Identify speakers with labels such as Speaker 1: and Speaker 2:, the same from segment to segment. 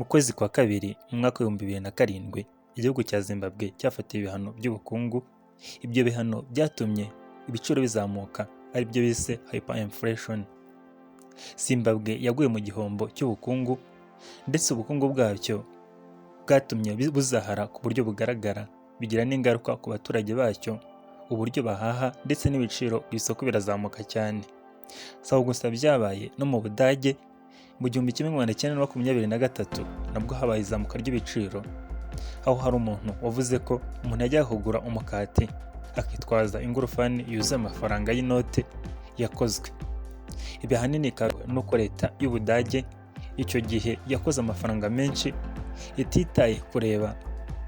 Speaker 1: Mu kwezi kwa kabiri mu mwaka w'2007 igihugu cya Zimbabwe cyafatiye ibihano by'ubukungu. Ibyo bihano byatumye ibiciro bizamuka ari byo bise hyperinflation. Zimbabwe yaguye mu gihombo cy'ubukungu ndetse ubukungu bwacyo bwatumye buzahara ku buryo bugaragara, bigira n'ingaruka ku baturage bacyo, uburyo bahaha ndetse n'ibiciro ku isoko birazamuka cyane. Si aho gusa byabaye no mu Budage mu 1923 nabwo habaye izamuka ry'ibiciro, aho hari umuntu wavuze ko umuntu yajya kugura umukati akitwaza ingorofani yuzuye amafaranga y'inote yakozwe. Ibi ahanini nuko leta y'Ubudage icyo gihe yakoze amafaranga menshi ititaye kureba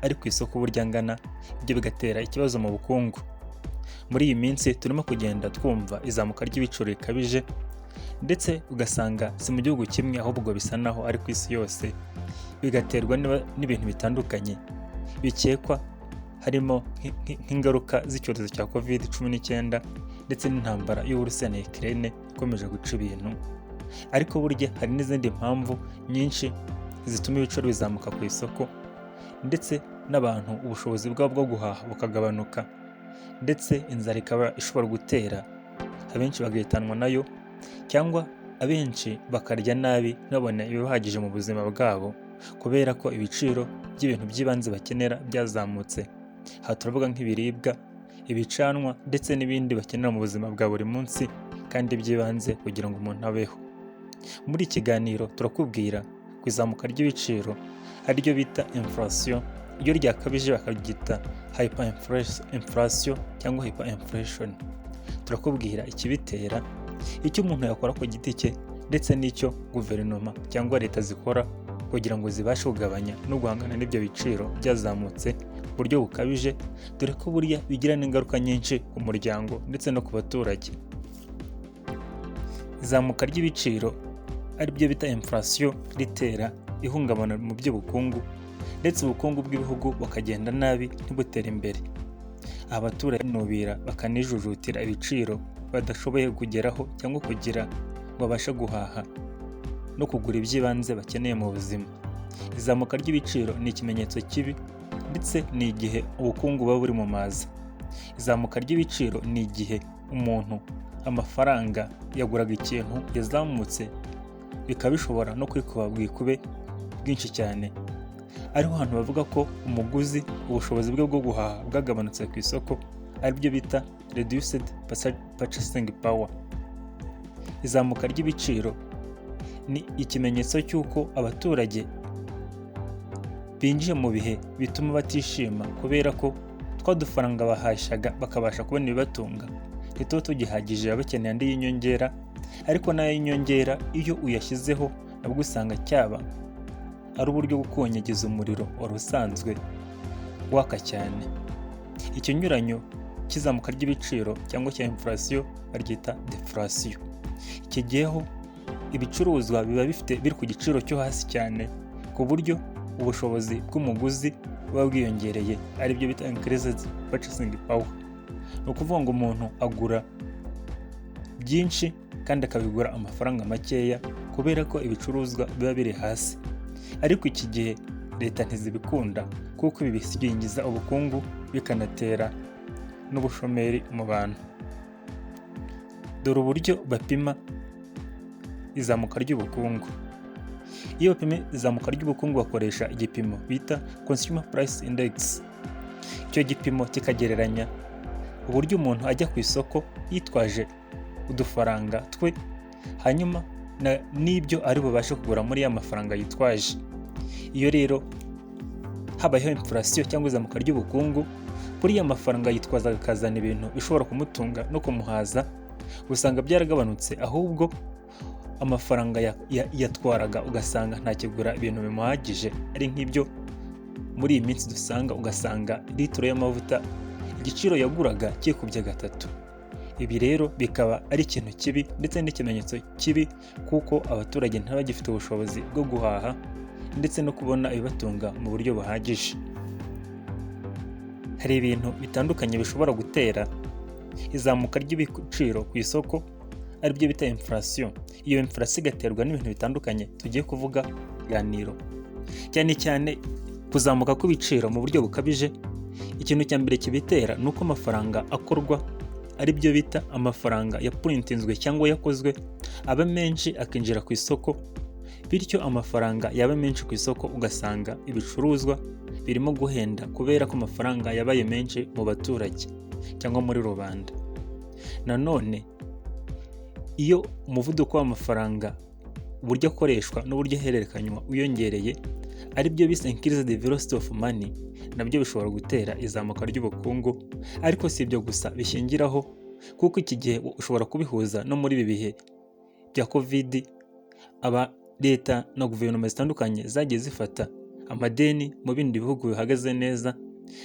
Speaker 1: ari ku isoko uburyo angana, ibyo bigatera ikibazo mu bukungu. Muri iyi minsi turimo kugenda twumva izamuka ry'ibiciro rikabije, ndetse ugasanga si mu gihugu kimwe ahubwo bisa naho ari ku isi yose, bigaterwa n'ibintu bitandukanye bikekwa, harimo nk'ingaruka z'icyorezo cya COVID-19 ndetse n'intambara y'Uburusiya na Ukraine ikomeje guca ibintu. Ariko burya hari n'izindi mpamvu nyinshi zituma ibiciro bizamuka ku isoko, ndetse n'abantu ubushobozi bwabo bwo guhaha bukagabanuka, ndetse inzara ikaba ishobora gutera, abenshi bagahitanwa nayo, cyangwa abenshi bakarya nabi babona ibibahagije mu buzima bwabo kubera ko ibiciro by'ibintu by'ibanze bakenera byazamutse. Aha turavuga nk'ibiribwa, ibicanwa ndetse n'ibindi bakenera mu buzima bwa buri munsi kandi by'ibanze kugira ngo umuntu abeho. Muri iki kiganiro turakubwira ku izamuka ry'ibiciro ariryo bita inflation, iyo ryakabije bakaryita hyperinflation cyangwa hyperinflation. Turakubwira ikibitera, icyo umuntu yakora ku giti cye, ndetse n'icyo guverinoma cyangwa leta zikora kugira ngo zibashe kugabanya no guhangana n'ibyo biciro byazamutse ku buryo bukabije, dore ko burya bigira n'ingaruka nyinshi ku muryango ndetse no ku baturage. Izamuka ry'ibiciro aribyo bita inflation ritera ihungabana mu by'ubukungu, ndetse ubukungu bw'ibihugu bukagenda nabi ntibutere imbere. Abaturage binubira bakanijujutira ibiciro badashoboye kugeraho cyangwa kugira ngo babashe guhaha no kugura iby'ibanze bakeneye mu buzima. Izamuka ry'ibiciro ni ikimenyetso kibi, ndetse ni igihe ubukungu buba buri mu maza. Izamuka ry'ibiciro ni igihe umuntu amafaranga yaguraga ikintu yazamutse, bikaba bishobora no kwikuba bwikube bwinshi cyane. Ariho hantu bavuga ko umuguzi ubushobozi bwe bwo guhaha bwagabanutse ku isoko, aribyo bita reduced purchasing power. Izamuka ry'ibiciro ni ikimenyetso cy'uko abaturage binjiye mu bihe bituma batishima, kubera ko twa dufaranga bahashyaga bakabasha kubona ibibatunga ntituba tugihagije, baba bakeneye andi y'inyongera. Ariko nayo y'inyongera iyo uyashyizeho nabwo usanga cyaba ari uburyo bwo kongeza umuriro wari usanzwe waka cyane. Ikinyuranyo cy'izamuka ry'ibiciro cyangwa cya inflation baryita deflation. Iki giheho ibicuruzwa biba biri ku giciro cyo hasi cyane, ku buryo ubushobozi bw'umuguzi buba bwiyongereye, aribyo bita increased purchasing power. Ni ukuvuga ngo umuntu agura byinshi kandi akabigura amafaranga makeya kubera ko ibicuruzwa biba biri hasi. Ariko iki gihe leta ntizibikunda, kuko ibi bisingiza ubukungu bikanatera n'ubushomeri mu bantu. Dore uburyo bapima izamuka ry'ubukungu. Iyo bapima izamuka ry'ubukungu bakoresha igipimo bita Consumer Price Index. Icyo gipimo kikagereranya uburyo umuntu ajya ku isoko yitwaje udufaranga twe, hanyuma n'ibyo ari bubashe kugura muri ya mafaranga yitwaje. Iyo rero habayeho inflation cyangwa izamuka ry'ubukungu, kuri ya mafaranga yitwaza akazana ibintu bishobora kumutunga no kumuhaza, usanga byaragabanutse, ahubwo amafaranga yatwaraga ugasanga ntakigura ibintu bimuhagije. Ari nk'ibyo muri iyi minsi dusanga, ugasanga litiro y'amavuta igiciro yaguraga kikubye 3. Ibi rero bikaba ari ikintu kibi ndetse n'ikimenyetso kibi, kuko abaturage ntibagifite ubushobozi bwo guhaha ndetse no kubona ibibatunga mu buryo buhagije. Hari ibintu bitandukanye bishobora gutera izamuka ry'ibiciro ku isoko, aribyo bita inflation. Iyo inflation igaterwa n'ibintu bitandukanye tugiye kuvuga ganiro. cyane cyane kuzamuka kw'ibiciro mu buryo bukabije. Ikintu cya mbere kibitera ni uko amafaranga akorwa ari byo bita amafaranga yapurintinzwe cyangwa yakozwe aba menshi akinjira ku isoko, bityo amafaranga yaba menshi ku isoko ugasanga ibicuruzwa birimo guhenda kubera ko amafaranga yabaye menshi mu baturage cyangwa muri rubanda. Nanone iyo umuvuduko w'amafaranga, uburyo akoreshwa n'uburyo ahererekanywa wiyongereye, ari byo bise increase the velocity of money, nabyo bishobora gutera izamuka ry'ubukungu. Ariko si ibyo gusa bishingiraho, kuko iki gihe ushobora kubihuza no muri ibi bihe bya covid, leta na guverinoma zitandukanye zagiye zifata amadeni mu bindi bihugu bihagaze neza,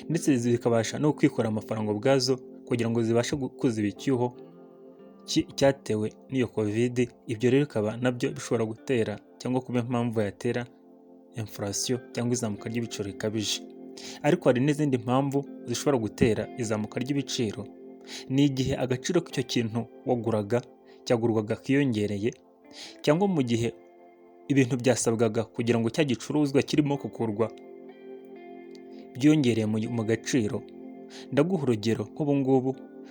Speaker 1: ndetse zikabasha no kwikora amafaranga ubwazo kugira ngo zibashe kuziba icyuho cyatewe n'iyo covid. Ibyo rero bikaba nabyo bishobora gutera cyangwa kuba impamvu yatera inflation cyangwa izamuka ry'ibiciro rikabije. Ariko hari n'izindi mpamvu zishobora gutera izamuka ry'ibiciro. Ni igihe agaciro k'icyo kintu waguraga cyagurwaga kiyongereye, cyangwa mu gihe ibintu byasabwaga kugira ngo cya gicuruzwa kirimo kugurwa byongereye mu gaciro. Ndaguha urugero nk'ubu ngubu,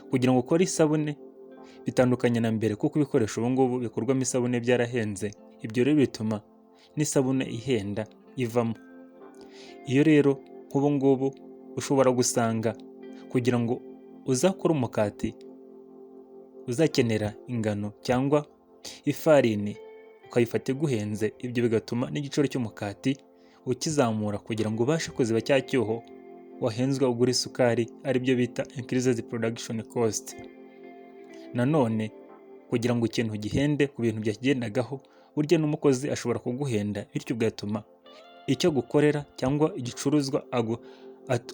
Speaker 1: kugira ngo ukore isabune bitandukanye na mbere, kuko ibikoresho ubu ngubu bikorwamo isabune byarahenze. Ibyo rero bituma n'isabune ihenda ivamo. Iyo rero nk'ubu ngubu ushobora gusanga kugira ngo uzakore umukati uzakenera ingano cyangwa ifarini ukayifata iguhenze. Ibyo bigatuma n'igiciro cy'umukati ukizamura kugira ngo ubashe kuziba cya cyuho wahenzwe ugura isukari, ari byo bita increased production cost. Nanone kugira ngo ikintu gihende ku bintu byakigendagaho, burya n'umukozi ashobora kuguhenda, bityo ugatuma icyo gukorera cyangwa igicuruzwa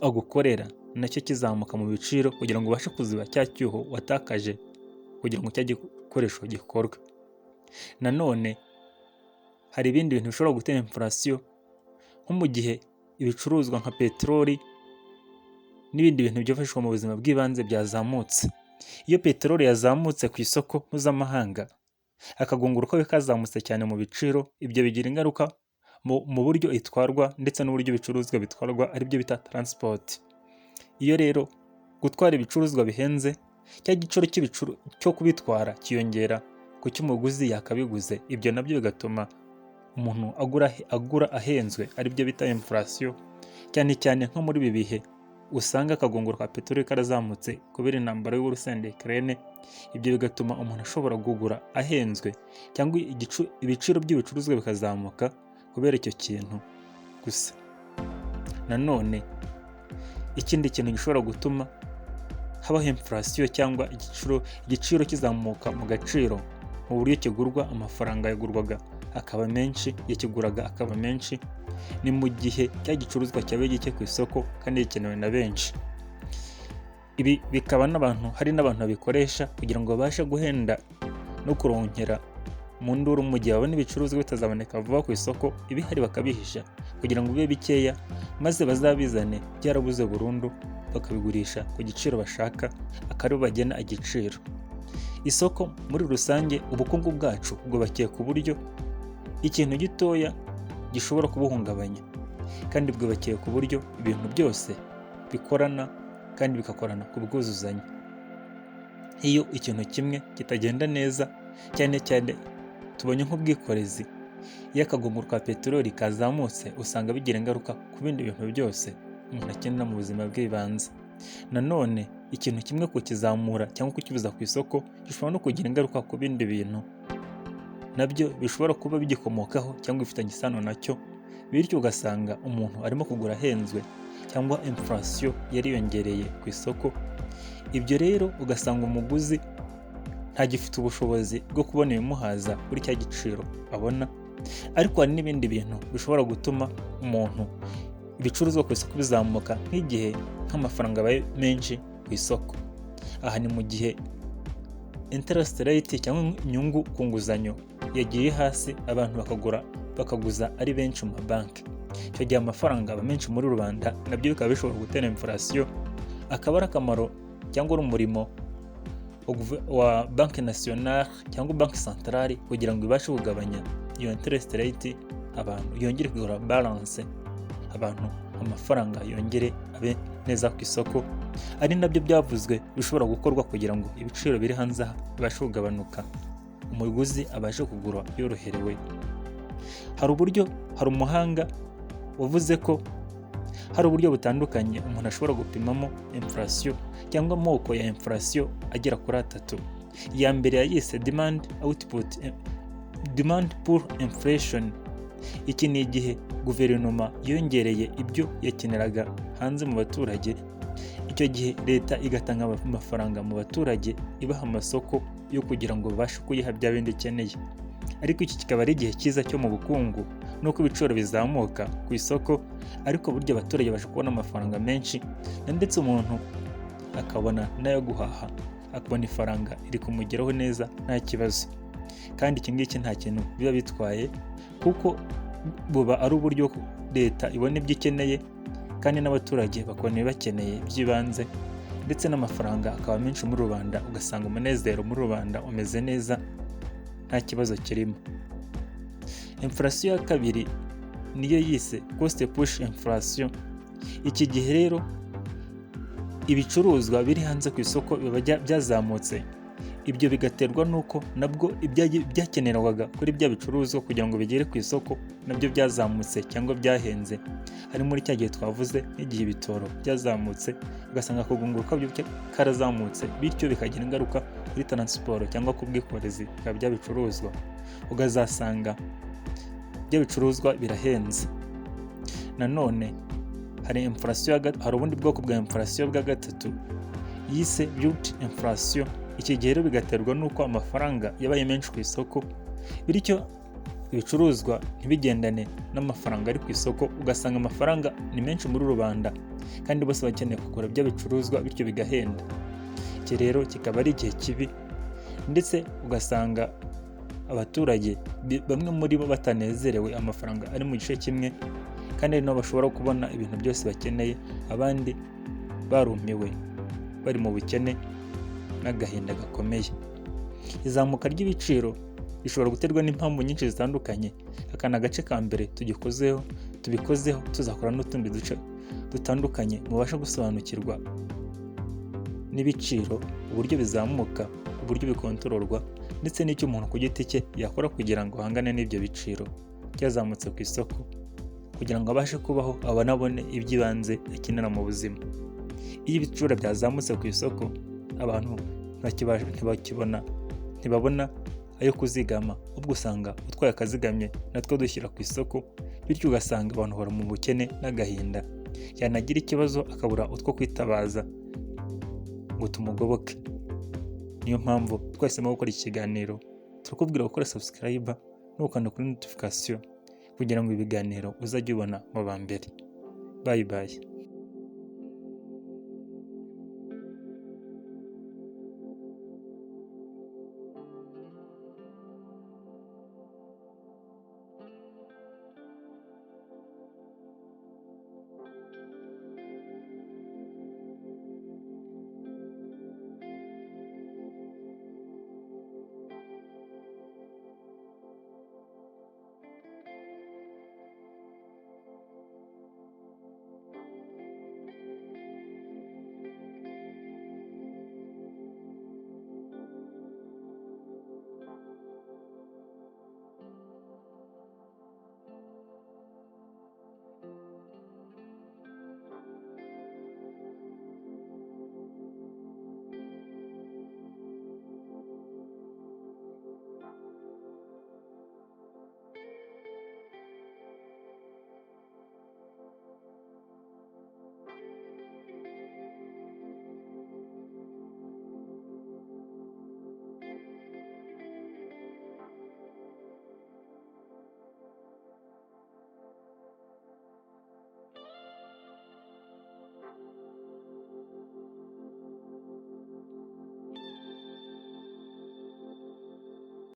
Speaker 1: agukorera nacyo kizamuka mu biciro kugira ngo ubashe kuziba cya cyuho watakaje kugira ngo cya gikoresho gikorwe. Nanone hari ibindi bintu bishobora gutera inflation, nko mu gihe ibicuruzwa nka peteroli n'ibindi bintu byifashishwa mu buzima bw'ibanze byazamutse. Iyo peteroli yazamutse ku isoko mpuzamahanga, akagunguru kawe kazamutse cyane mu biciro, ibyo bigira ingaruka mu buryo itwarwa ndetse n'uburyo ibicuruzwa bitwarwa, aribyo bita transport. Iyo rero gutwara ibicuruzwa bihenze, cya giciro cyo kubitwara kiyongera ku cy'umuguzi yakabiguze. Ibyo nabyo bigatuma umuntu agura ahenzwe, aribyo bita inflation. Cyane cyane nko muri ibi bihe usanga akagunguru ka peteroli karazamutse kubera intambara y'Uburusiya na Ukraine. Ibyo bigatuma umuntu ashobora kugura ahenzwe, cyangwa ibiciro by'ibicuruzwa bikazamuka kubera icyo kintu gusa. Nanone ikindi kintu gishobora gutuma habaho inflation cyangwa igiciro kizamuka mu gaciro, mu buryo kigurwa, amafaranga yagurwaga akaba menshi, yakiguraga akaba menshi, ni mu gihe cya gicuruzwa cyabaye gike ku isoko kandi gikenewe na benshi. Ibi bikaba hari n'abantu babikoresha kugira ngo babashe guhenda no kuronkera mu nduru mu gihe babona ibicuruzwa bitazaboneka vuba ku isoko, ibihari bakabihisha kugira ngo bibe bikeya, maze bazabizane byarabuze burundu bakabigurisha ku giciro bashaka, akaribo bagena igiciro. Isoko muri rusange, ubukungu bwacu bwubakiye ku buryo ikintu gitoya gishobora kubuhungabanya, kandi bwubakiye ku buryo ibintu byose bikorana kandi bikakorana ku bwuzuzanye. Iyo ikintu kimwe kitagenda neza, cyane cyane tubonye nk'ubwikorezi, iyo akagunguru ka peteroli kazamutse usanga bigira ingaruka ku bindi bintu byose umuntu akenera mu buzima bw'ibanze. Nanone ikintu kimwe kukizamura cyangwa kukibuza ku isoko gishobora no kugira ingaruka ku bindi bintu nabyo bishobora kuba bigikomokaho cyangwa bifitanye isano nacyo, bityo ugasanga umuntu arimo kugura ahenzwe cyangwa inflation yariyongereye ku isoko. Ibyo rero ugasanga umuguzi ntagifite ubushobozi bwo kubona ibimuhaza kuri cya giciro abona. Ariko hari n'ibindi bintu bishobora gutuma umuntu ibicuruzwa ku isoko bizamuka, nk'igihe nk'amafaranga abaye menshi ku isoko. Aha ni mu gihe interest rate cyangwa inyungu ku nguzanyo yagiye hasi, abantu bakaguza ari benshi mu mabanki. Icyo gihe amafaranga aba menshi muri rubanda, nabyo bikaba bishobora gutera inflation. Akaba ari akamaro cyangwa ari umurimo wa banki nationale cyangwa banki centrale kugira ngo ibashe kugabanya iyo interest rate abantu yongere kugura balance, abantu amafaranga yongere abe neza ku isoko, ari nabyo byavuzwe bishobora gukorwa kugira ngo ibiciro biri hanze aha bibashe kugabanuka, umuguzi abashe kugura yoroherewe. Hari umuhanga wavuze ko hari uburyo butandukanye umuntu ashobora gupimamo inflation cyangwa amoko ya inflation agera kuri 3. Iya mbere yayise demand pull inflation. Iki ni igihe guverinoma yongereye ibyo yakeneraga hanze mu baturage, icyo gihe leta igatanga amafaranga mu baturage ibaha amasoko yo kugira ngo babashe kuyiha bya bindi ikeneye. Ariko iki kikaba ari igihe cyiza cyo mu bukungu, nuko ibiciro bizamuka ku isoko, ariko burya abaturage baje kubona amafaranga menshi, ndetse umuntu akabona n'ayo guhaha, akabona ifaranga iri kumugeraho neza nta kibazo. Kandi iki ngiki nta kintu biba bitwaye, kuko buba ari uburyo leta ibona ibyo ikeneye kandi n'abaturage bakabona ibibakeneye by'ibanze, ndetse n'amafaranga akaba menshi muri rubanda, ugasanga umunezero muri rubanda umeze neza nta kibazo kirimo. Inflation ya kabiri niyo yise cost push inflation. Iki gihe rero ibicuruzwa biri hanze ku isoko biba byazamutse, ibyo bigaterwa nuko nabwo ibyakenerwaga kuri bya bicuruzwa kugira ngo bigere ku isoko nabyo byazamutse cyangwa byahenze. Ari muri cya gihe twavuze n'igihe ibitoro byazamutse, ugasanga kugunguka byo karazamutse, bityo bikagira ingaruka kuri transport cyangwa ku bwikorezi bwa bya bicuruzwa, ugazasanga bya bicuruzwa birahenze. Nanone hari ubundi bwoko bwa inflation bwa 3 yise brute inflation. Iki gihe rero bigaterwa nuko amafaranga yabaye menshi ku isoko, bityo ibicuruzwa ntibigendane n'amafaranga ari ku isoko, ugasanga amafaranga ni menshi muri rubanda kandi bose bakeneye kugura bya bicuruzwa, bityo bigahenda. Iki rero kikaba ari igihe kibi, ndetse ugasanga abaturage bamwe muri bo batanezerewe, amafaranga ari mu gice kimwe kandi ari nabo bashobora kubona ibintu byose bakeneye, abandi barumiwe bari mu bukene n'agahinda gakomeye. Izamuka ry'ibiciro rishobora guterwa n'impamvu nyinshi zitandukanye. Aka ni agace ka mbere tubikozeho, tuzakora n'utundi duce dutandukanye mubasha gusobanukirwa n'ibiciro, uburyo bizamuka, uburyo bikontororwa, ndetse n'icyo umuntu ku giti cye yakora kugira ngo ahangane n'ibyo biciro byazamutse ku isoko, kugira ngo abashe kubaho, abanabone iby'ibanze akenera mu buzima. Iyo ibiciro byazamutse ku isoko, abantu ntibabona ayo kuzigama, ubwo usanga utwaye akazigamye natwo dushyira ku isoko, bityo ugasanga abantu bari mu bukene n'agahinda, yanagira ikibazo akabura utwo kwitabaza ngo tumugoboke. Niyo mpamvu twahisemo gukora iki kiganiro, turakubwira gukora subscribe n'ukanda kuri notification kugira ngo ibiganiro uzajye ubona mu ba mbere. Bye bye.